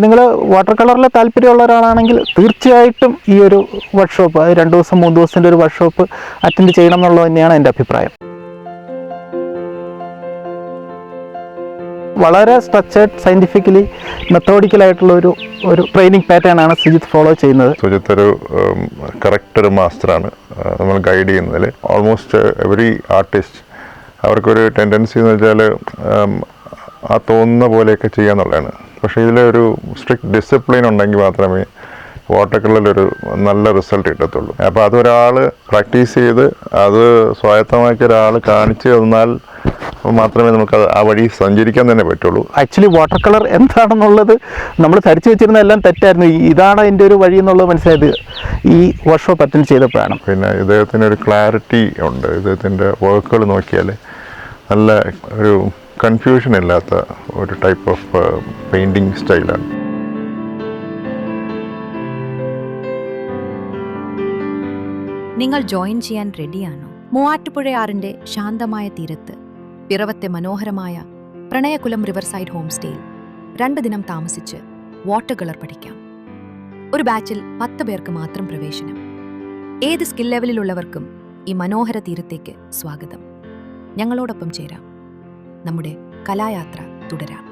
നിങ്ങൾ വാട്ടർ കളറിൽ താല്പര്യമുള്ള ഒരാളാണെങ്കിൽ തീർച്ചയായിട്ടും ഈ ഒരു വർക്ക്ഷോപ്പ് 2 ദിവസം 3 ദിവസത്തിൻ്റെ ഒരു വർക്ക്ഷോപ്പ് അറ്റൻഡ് ചെയ്യണം എന്നുള്ളത് തന്നെയാണ് എൻ്റെ അഭിപ്രായം. വളരെ സ്ട്രക്ചേർഡ് സയൻറ്റിഫിക്കലി മെത്തോഡിക്കലായിട്ടുള്ള ഒരു ട്രെയിനിങ് പാറ്റേൺ ആണ് സുജിത്ത് ഫോളോ ചെയ്യുന്നത്. സുജിത്ത് ഒരു കറക്റ്റ് ഒരു മാസ്റ്ററാണ് നമ്മൾ ഗൈഡ് ചെയ്യുന്നതിൽ. ഓൾമോസ്റ്റ് എവറി ആർട്ടിസ്റ്റ് അവർക്കൊരു ടെൻഡൻസി എന്ന് വെച്ചാൽ ആ തോന്നുന്ന പോലെയൊക്കെ ചെയ്യാന്നുള്ളതാണ്. പക്ഷേ ഇതിലൊരു സ്ട്രിക്റ്റ് ഡിസിപ്ലിൻ ഉണ്ടെങ്കിൽ മാത്രമേ വാട്ടർ കളറിലൊരു നല്ല റിസൾട്ട് കിട്ടത്തുള്ളൂ. അപ്പോൾ അതൊരാൾ പ്രാക്ടീസ് ചെയ്ത് അത് സ്വായത്തമാക്കിയ ഒരാൾ കാണിച്ചു തന്നാൽ മാത്രമേ നമുക്ക് ആ വഴി സഞ്ചരിക്കാൻ തന്നെ പറ്റുള്ളൂ. ആക്ച്വലി വാട്ടർ കളർ എന്താണെന്നുള്ളത് നമ്മൾ ധരിച്ചു വെച്ചിരുന്ന എല്ലാം തെറ്റായിരുന്നു. ഇതാണ് അതിൻ്റെ ഒരു വഴി എന്നുള്ളത് മനസ്സിലായത് ഈ വർക്ക്ഷോപ്പ് അറ്റൻഡ് ചെയ്തപ്പോഴാണ്. പിന്നെ ഇദ്ദേഹത്തിന് ഒരു ക്ലാരിറ്റി ഉണ്ട്. ഇദ്ദേഹത്തിൻ്റെ വർക്കുകൾ നോക്കിയാൽ നല്ല ഒരു കൺഫ്യൂഷൻ ഇല്ലാത്ത ഒരു ടൈപ്പ് ഓഫ് പെയിൻറ്റിങ് സ്റ്റൈലാണ്. നിങ്ങൾ ജോയിൻ ചെയ്യാൻ റെഡിയാണോ? മൂവാറ്റുപുഴയാറിന്റെ ശാന്തമായ തീരത്ത് പിറവത്തെ മനോഹരമായ പ്രണയകുലം റിവർസൈഡ് ഹോം സ്റ്റേയിൽ 2 ദിനം താമസിച്ച് വാട്ടർ കളർ പഠിക്കാം. ഒരു ബാച്ചിൽ 10 പേർക്ക് മാത്രം പ്രവേശനം. ഏത് സ്കിൽ ലെവലിലുള്ളവർക്കും ഈ മനോഹര തീരത്തേക്ക് സ്വാഗതം. ഞങ്ങളോടൊപ്പം ചേരാം. നമ്മുടെ കലായാത്ര തുടരാം.